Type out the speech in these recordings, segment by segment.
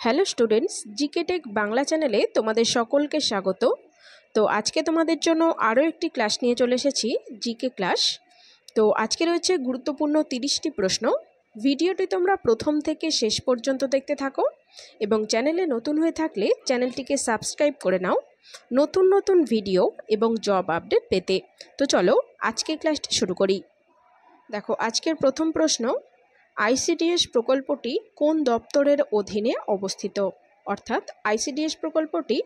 Hello students, GK Tech Bangla চ্যানেলে তোমাদের সকলকে স্বাগত। তো আজকে তোমাদের জন্য আরও একটি ক্লাস নিয়ে চলে এসেছি, জিকে ক্লাস। তো আজকে রয়েছে গুরুত্বপূর্ণ 30টি প্রশ্ন। ভিডিওটি তোমরা প্রথম থেকে শেষ পর্যন্ত দেখতে থাকো এবং চ্যানেলে নতুন হয়ে থাকলে চ্যানেলটিকে সাবস্ক্রাইব করে নাও নতুন নতুন ভিডিও এবং জব আপডেট পেতে। তো চলো আজকে ক্লাসটি শুরু করি। দেখো, আজকের প্রথম প্রশ্ন, আইসিডিএস প্রকল্পটি কোন দপ্তরের অধীনে অবস্থিত? অর্থাৎ আইসিডিএস প্রকল্পটি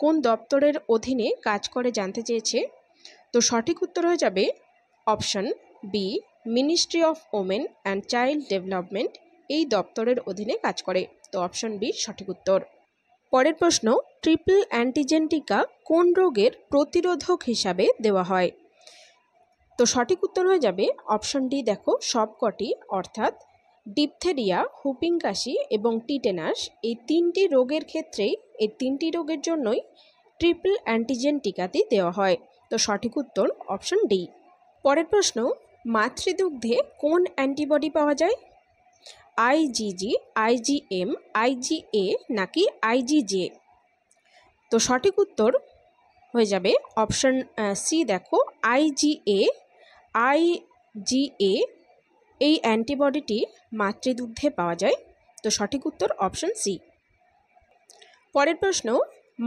কোন দপ্তরের অধীনে কাজ করে জানতে চেয়েছে। তো সঠিক উত্তর হয়ে যাবে option B, ministry of women and child development এই দপ্তরের অধীনে কাজ করে। তো অপশন বি সঠিক উত্তর। পরের প্রশ্ন, ট্রিপল অ্যান্টিজেন টিকা কোন রোগের প্রতিরোধক হিসাবে দেওয়া হয়? তো সঠিক উত্তর হয়ে যাবে অপশন ডি। দেখো, সবকটি, অর্থাৎ ডিপথেরিয়া, হুপিং কাশি এবং টিটেনাস এই তিনটি রোগের ক্ষেত্রেই, এই তিনটি রোগের জন্যই ট্রিপল অ্যান্টিজেন টিকাটি দেওয়া হয়। তো সঠিক উত্তর অপশন ডি। পরের প্রশ্ন, মাতৃদুগ্ধে কোন অ্যান্টিবডি পাওয়া যায়? আইজিজি, আইজিএম, আইজিএ নাকি আইজিজে? তো সঠিক উত্তর হয়ে যাবে অপশন সি। দেখো, আইজিএ, আইজিএ এই অ্যান্টিবডিটি মাতৃদুগ্ধে পাওয়া যায়। তো সঠিক উত্তর অপশন সি। পরের প্রশ্ন,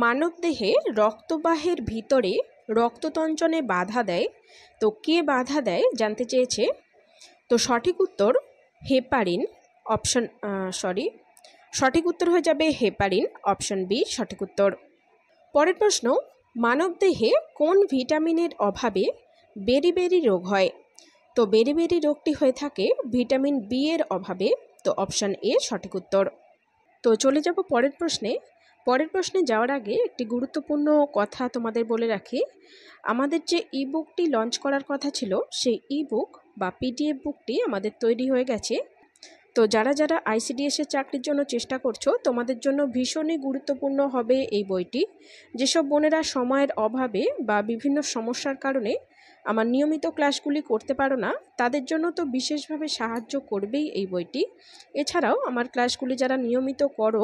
মানবদেহে রক্তবাহের ভিতরে রক্ততঞ্চনে বাধা দেয়, তো কে বাধা দেয় জানতে চেয়েছে। তো সঠিক উত্তর হেপারিন, অপশন সঠিক উত্তর হয়ে যাবে হেপারিন, অপশন বি সঠিক উত্তর। পরের প্রশ্ন, মানবদেহে কোন ভিটামিনের অভাবে বেরিবেরি রোগ হয়? তো বেরিবেরি রোগটি হয়ে থাকে ভিটামিন বি এর অভাবে। তো অপশন এ সঠিক উত্তর। তো চলে যাব পরের প্রশ্নে। পরের প্রশ্নে যাওয়ার আগে একটি গুরুত্বপূর্ণ কথা তোমাদের বলে রাখি। আমাদের যে ইবুকটি লঞ্চ করার কথা ছিল, সেই ইবুক বা পিডিএফ বুকটি আমাদের তৈরি হয়ে গেছে। তো যারা যারা আইসিডিএসের চাকরির জন্য চেষ্টা করছো, তোমাদের জন্য ভীষণই গুরুত্বপূর্ণ হবে এই বইটি। যেসব বোনেরা সময়ের অভাবে বা বিভিন্ন সমস্যার কারণে আমার নিয়মিত ক্লাসগুলি করতে পারো না, তাদের জন্য তো বিশেষভাবে সাহায্য করবেই এই বইটি। এছাড়াও আমার ক্লাসগুলি যারা নিয়মিত করো,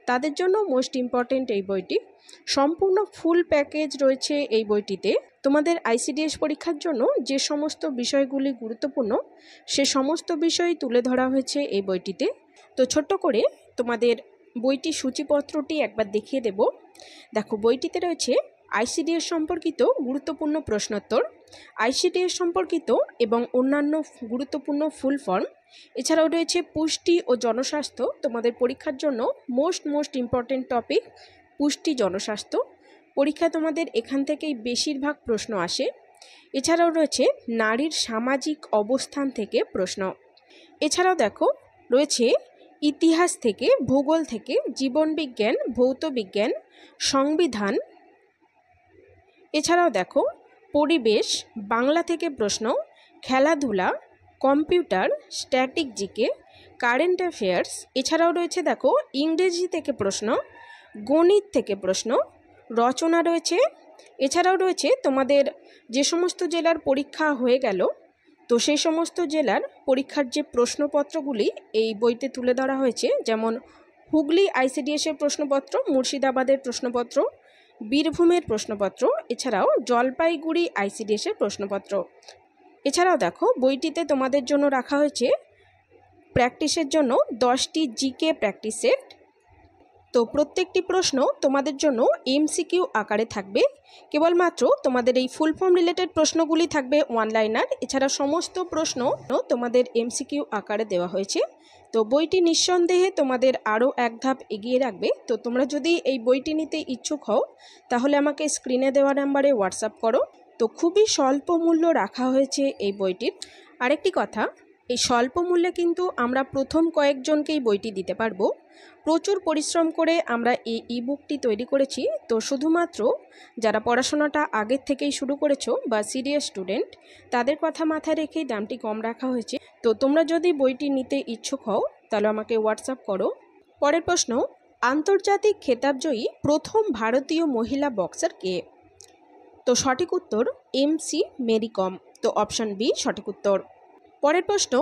তাদের জন্য মোস্ট ইম্পর্টেন্ট এই বইটি। সম্পূর্ণ ফুল প্যাকেজ রয়েছে এই বইটিতে। তোমাদের আইসিডিএস পরীক্ষার জন্য যে সমস্ত বিষয়গুলি গুরুত্বপূর্ণ, সে সমস্ত বিষয় তুলে ধরা হয়েছে এই বইটিতে। তো ছোট্ট করে তোমাদের বইটির সূচিপত্রটি একবার দেখিয়ে দেব। দেখো, বইটিতে রয়েছে আইসিডিএস সম্পর্কিত গুরুত্বপূর্ণ প্রশ্নোত্তর, আইসিডিএস সম্পর্কিত এবং অন্যান্য গুরুত্বপূর্ণ ফুল ফর্ম। এছাড়াও রয়েছে পুষ্টি ও জনস্বাস্থ্য, তোমাদের পরীক্ষার জন্য মোস্ট ইম্পর্টেন্ট টপিক পুষ্টি জনস্বাস্থ্য। পরীক্ষায় তোমাদের এখান থেকেই বেশিরভাগ প্রশ্ন আসে। এছাড়াও রয়েছে নারীর সামাজিক অবস্থান থেকে প্রশ্ন। এছাড়াও দেখো, রয়েছে ইতিহাস থেকে, ভূগোল থেকে, জীবনবিজ্ঞান, ভৌতবিজ্ঞান, সংবিধান। এছাড়াও দেখো, পরিবেশ, বাংলা থেকে প্রশ্ন, খেলাধুলা, computer, static GK, current affairs. এছাড়াও রয়েছে দেখো ইংরেজি থেকে প্রশ্ন, গণিত থেকে প্রশ্ন, রচনা রয়েছে। এছাড়াও রয়েছে তোমাদের যে সমস্ত জেলার পরীক্ষা হয়ে গেল, তো সেই সমস্ত জেলার পরীক্ষার যে প্রশ্নপত্রগুলি এই বইতে তুলে ধরা হয়েছে। যেমন হুগলি আইসিডিএসের প্রশ্নপত্র, মুর্শিদাবাদের প্রশ্নপত্র, বীরভূমের প্রশ্নপত্র, এছাড়াও জলপাইগুড়ি আইসিডিএসের প্রশ্নপত্র। এছাড়াও দেখো, বইটিতে তোমাদের জন্য রাখা হয়েছে প্র্যাকটিসের জন্য 10টি জিকে প্র্যাকটিস সেট। তো প্রত্যেকটি প্রশ্ন তোমাদের জন্য এমসিকিউ আকারে থাকবে। কেবলমাত্র তোমাদের এই ফুল ফর্ম রিলেটেড প্রশ্নগুলি থাকবে ওয়ান লাইনার। এছাড়া সমস্ত প্রশ্ন তোমাদের এমসিকিউ আকারে দেওয়া হয়েছে। তো বইটি নিঃসন্দেহে তোমাদের আরও এক ধাপ এগিয়ে রাখবে। তো তোমরা যদি এই বইটি নিতে ইচ্ছুক হও, তাহলে আমাকে স্ক্রিনে দেওয়া নাম্বারে হোয়াটসঅ্যাপ করো। তো খুবই স্বল্প মূল্য রাখা হয়েছে এই বইটির। আরেকটি কথা, এই স্বল্প মূল্যে কিন্তু আমরা প্রথম কয়েকজনকেই বইটি দিতে পারবো। প্রচুর পরিশ্রম করে আমরা এই ইবুকটি তৈরি করেছি। তো শুধুমাত্র যারা পড়াশোনাটা আগের থেকেই শুরু করেছো বা সিরিয়াস স্টুডেন্ট, তাদের কথা মাথায় রেখেই দামটি কম রাখা হয়েছে। তো তোমরা যদি বইটি নিতে ইচ্ছুক হও, তাহলে আমাকে হোয়াটসঅ্যাপ করো। পরের প্রশ্ন, আন্তর্জাতিক খেতাবজয়ী প্রথম ভারতীয় মহিলা বক্সার কে? তো সঠিক উত্তর এমসি মেরি কম। তো অপশন বি সঠিক উত্তর। পরের প্রশ্ন,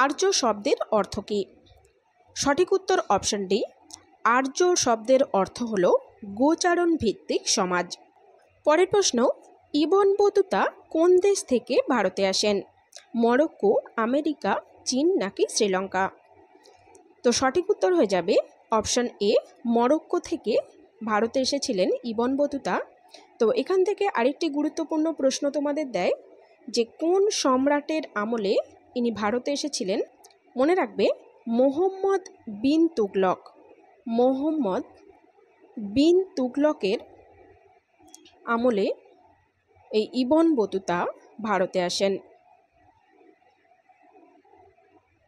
আর্য শব্দের অর্থ কী? সঠিক উত্তর অপশন ডি, আর্য শব্দের অর্থ হলো গোচারণ ভিত্তিক সমাজ। পরের প্রশ্ন, ইবন বতুতা কোন দেশ থেকে ভারতে আসেন? মরক্কো, আমেরিকা, চীন নাকি শ্রীলঙ্কা? তো সঠিক উত্তর হয়ে যাবে অপশন এ, মরক্কো থেকে ভারতে এসেছিলেন ইবন বতুতা। তো এখান থেকে আরেকটি গুরুত্বপূর্ণ প্রশ্ন তোমাদের দেয় যে কোন সম্রাটের আমলে ইনি ভারতে এসেছিলেন? মনে রাখবে মোহাম্মদ বিন তুগলক। মোহাম্মদ বিন তুগলকের আমলে এই ইবন বতুতা ভারতে আসেন।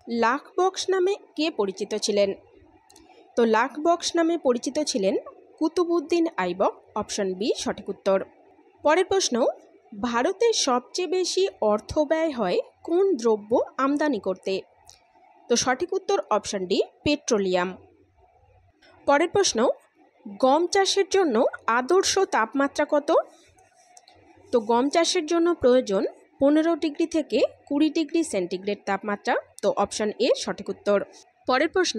লাখ বক্স নামে কে পরিচিত ছিলেন? তো লাখ বক্স নামে পরিচিত ছিলেন কুতুবউদ্দিন আইবক। অপশন বি সঠিক উত্তর। পরের প্রশ্ন, ভারতে সবচেয়ে বেশি অর্থ ব্যয় হয় কোন দ্রব্য আমদানি করতে? তো সঠিক উত্তর অপশন ডি, পেট্রোলিয়াম। পরের প্রশ্ন, গম চাষের জন্য আদর্শ তাপমাত্রা কত? তো গম চাষের জন্য প্রয়োজন 15 ডিগ্রি থেকে 20 ডিগ্রি সেন্টিগ্রেড তাপমাত্রা। তো অপশন এ সঠিক উত্তর। পরের প্রশ্ন,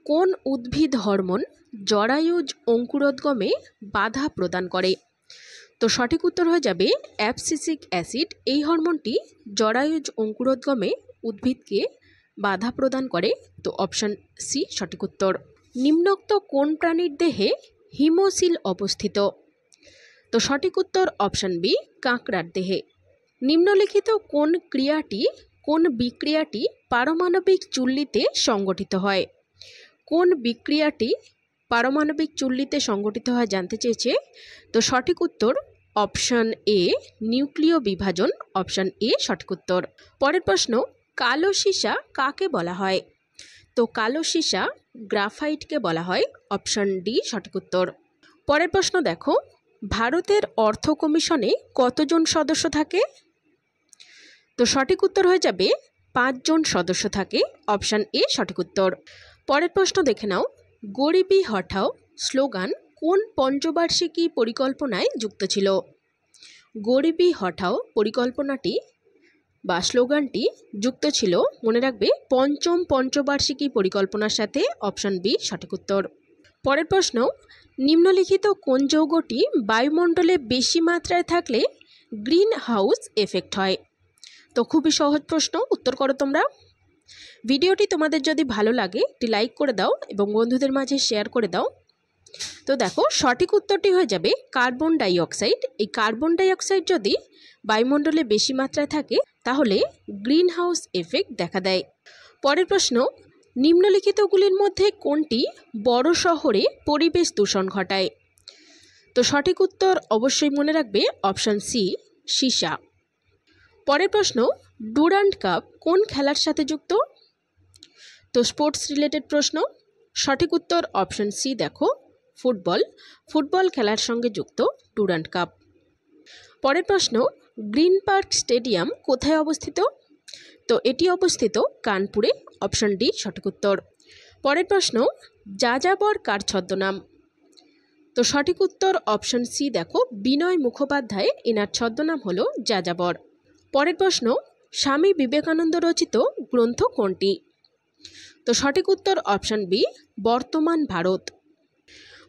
কোন উদ্ভিদ হরমোন জরায়ুজ অঙ্কুরোদ্গমে বাধা প্রদান করে? তো সঠিক উত্তর হয়ে যাবে অ্যাবসিসিক অ্যাসিড। এই হরমোনটি জরায়ুজ অঙ্কুরোদ্গমে উদ্ভিদকে বাধা প্রদান করে। তো অপশন সি সঠিক উত্তর। নিম্নোক্ত কোন প্রাণীর দেহে হিমোসিল অবস্থিত? তো সঠিক উত্তর অপশন বি, কাঁকড়ার দেহে। নিম্নলিখিত কোন বিক্রিয়াটি পারমাণবিক চুল্লিতে সংগঠিত হয়? কোন বিক্রিয়াটি পারমাণবিক চুল্লিতে সংগঠিত হয় জানতে চেয়েছে। তো সঠিক উত্তর অপশন এ, নিউক্লিয় বিভাজন। অপশন এ সঠিক উত্তর। পরের প্রশ্ন, কালো সীসা কাকে বলা হয়? তো কালো সীসা গ্রাফাইটকে বলা হয়। অপশন ডি সঠিক উত্তর। পরের প্রশ্ন দেখো, ভারতের অর্থ কমিশনে কতজন সদস্য থাকে? তো সঠিক উত্তর হয়ে যাবে 5 জন সদস্য থাকে। অপশন এ সঠিক উত্তর। পরের প্রশ্ন দেখে নাও, গরিবি হঠাও স্লোগান কোন পঞ্চবার্ষিকী পরিকল্পনায় যুক্ত ছিল? গরিবি হঠাও পরিকল্পনাটি বা স্লোগানটি যুক্ত ছিল, মনে রাখবে, পঞ্চম পঞ্চবার্ষিকী পরিকল্পনার সাথে। অপশন বি সঠিক উত্তর। পরের প্রশ্ন, নিম্নলিখিত কোন যৌগটি বায়ুমণ্ডলে বেশি মাত্রায় থাকলে গ্রিন হাউস এফেক্ট হয়? তো খুবই সহজ প্রশ্ন, উত্তর করো তোমরা। ভিডিওটি তোমাদের যদি ভালো লাগে একটি লাইক করে দাও এবং বন্ধুদের মাঝে শেয়ার করে দাও। তো দেখো সঠিক উত্তরটি হয়ে যাবে কার্বন ডাই অক্সাইড। এই কার্বন ডাই অক্সাইড যদি বায়ুমণ্ডলে বেশি মাত্রায় থাকে তাহলে গ্রিন হাউস এফেক্ট দেখা দেয়। পরের প্রশ্ন, নিম্নলিখিতগুলির মধ্যে কোনটি বড় শহরে পরিবেশ দূষণ ঘটায়? তো সঠিক উত্তর অবশ্যই মনে রাখবে অপশন সি, সীসা। পরের প্রশ্ন, ডুরান্ড কাপ কোন খেলার সাথে যুক্ত? তো স্পোর্টস রিলেটেড প্রশ্ন। সঠিক উত্তর অপশন সি দেখো, ফুটবল খেলার সঙ্গে যুক্ত ডুরান্ড কাপ। পরের প্রশ্ন, গ্রিন পার্ক স্টেডিয়াম কোথায় অবস্থিত? তো এটি অবস্থিত কানপুরে। অপশন ডি সঠিক উত্তর। পরের প্রশ্ন, যাযাবর কার ছদ্মনাম? তো সঠিক উত্তর অপশন সি দেখো, বিনয় মুখোপাধ্যায়, এনার ছদ্মনাম হলো যাযাবর। পরের প্রশ্ন, স্বামী বিবেকানন্দ রচিত গ্রন্থ কোনটি? তো সঠিক উত্তর অপশন বি, বর্তমান ভারত।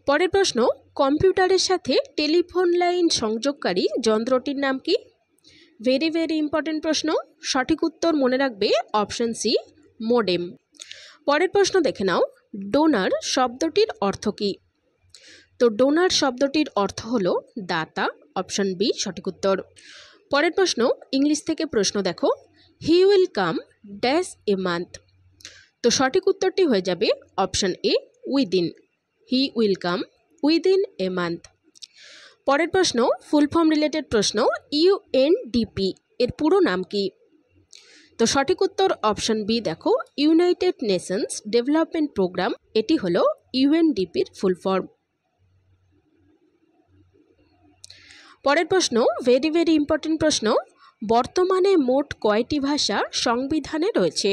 পরের প্রশ্ন, কম্পিউটারের সাথে টেলিফোন লাইন সংযোগকারী যন্ত্রটির নাম কি? ভেরি ভেরি ইম্পর্টেন্ট প্রশ্ন। সঠিক উত্তর মনে রাখবে অপশন সি, মোডেম। পরের প্রশ্ন দেখে নাও, ডোনার শব্দটির অর্থ কী? তো ডোনার শব্দটির অর্থ হলো দাতা। অপশন বি সঠিক উত্তর। পরের প্রশ্ন, ইংলিশ থেকে প্রশ্ন দেখো, he will come dash a month. তো সঠিক উত্তরটি হয়ে যাবে option A, within. He will come within a month. পরের প্রশ্ন, ফুল ফর্ম রিলেটেড প্রশ্ন, ইউএনডিপি এর পুরো নাম কি? তো সঠিক উত্তর অপশন বি দেখো, ইউনাইটেড নেশনস ডেভেলপমেন্ট প্রোগ্রাম। এটি হলো ইউএনডিপির ফুল ফর্ম। পরের প্রশ্ন, ভেরি ভেরি ইম্পর্টেন্ট প্রশ্ন, বর্তমানে মোট কয়টি ভাষা সংবিধানে রয়েছে?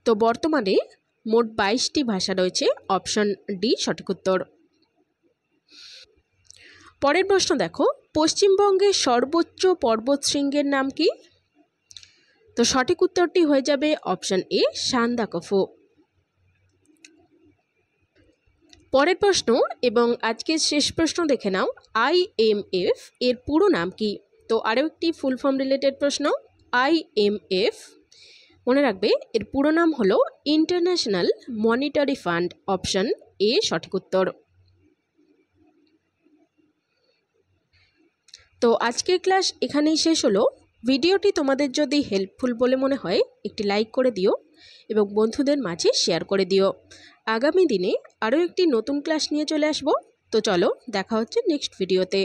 তো বর্তমানে মোট 22টি ভাষা রয়েছে। অপশন ডি সঠিক উত্তর। পরের প্রশ্ন দেখো, পশ্চিমবঙ্গের সর্বোচ্চ পর্বতশৃঙ্গের নাম কি? তো সঠিক উত্তরটি হয়ে যাবে অপশন এ, সান্দাকফু। পরের প্রশ্ন এবং আজকের শেষ প্রশ্ন দেখে নাও, IMF এর পুরো নাম কি? তো আরও একটি ফুল ফর্ম রিলেটেড প্রশ্ন, IMF মনে রাখবে এর পুরো নাম হলো international monetary fund. Option A সঠিক উত্তর। তো আজকের ক্লাস এখানেই শেষ হলো। ভিডিওটি তোমাদের যদি হেল্পফুল বলে মনে হয় একটি লাইক করে দিও এবং বন্ধুদের মাঝে শেয়ার করে দিও। আগামী দিনে আরও একটি নতুন ক্লাস নিয়ে চলে আসবো। তো চলো দেখা হচ্ছে নেক্সট ভিডিওতে।